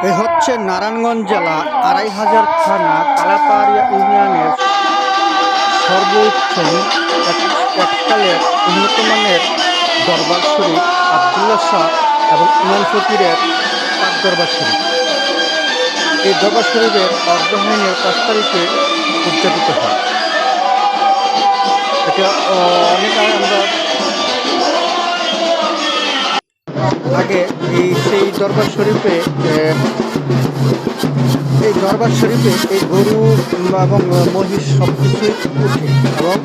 এ হচ্ছে নারায়ণগঞ্জ জেলা ২৫০০ থানা কালাপাহাড়িয়া ইউনিয়নের সর্বোচ্চ এককালের উন্নত মানের দরবার শরীফ আবদুল্লাহ শাহ এবং ইমাম ফকিরের পাক দরবার শরীফ। এই দরবার শরীফের অর্ধহাইনের ৫ তারিখে উদযাপিত হয়। এটা অনেক আমরা আগে সেই দরবার শরীফে এই গরু এবং মহিষ সব কিছুই উঠে এবং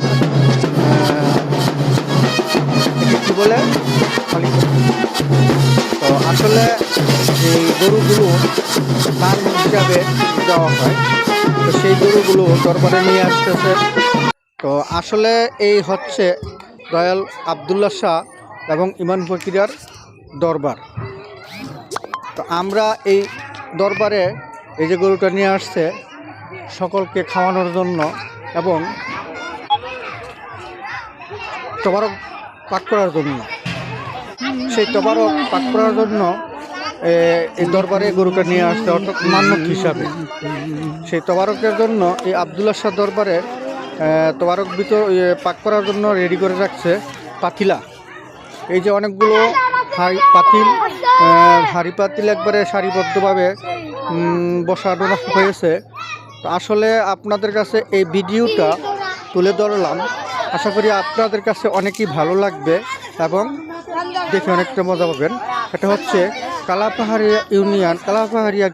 কী বলে তো আসলে এই গরুগুলো দান হিসাবে দেওয়া হয়। তো সেই গরুগুলো দরবারে নিয়ে আসতেছে। তো আসলে এই হচ্ছে দয়াল আবদুল্লাহ শাহ এবং ইমাম ফকিরের দরবার। তো আমরা এই দরবারে এই যে গরুটা নিয়ে আসছে সকলকে খাওয়ানোর জন্য এবং তবারক পাক করার জন্য, সেই তবারক পাক করার জন্য এই দরবারে গরুটা নিয়ে আসছে, অর্থাৎ মান্যত হিসাবে। সেই তবারকের জন্য এই আবদুল্লাহ শাহ দরবারে তবারক ভিতর পাক করার জন্য রেডি করে রাখছে পাতিলা। এই যে অনেকগুলো হাঁড়ি পাতিল একবারে সারিবদ্ধভাবে বসানো হয়েছে। তো আসলে আপনাদের কাছে এই ভিডিওটা তুলে ধরলাম, আশা করি আপনাদের কাছে অনেকই ভালো লাগবে এবং দেখে অনেকটা মজা পাবেন। এটা হচ্ছে কালাপাহাড়িয়া ইউনিয়ন, কালাপাহাড়িয়া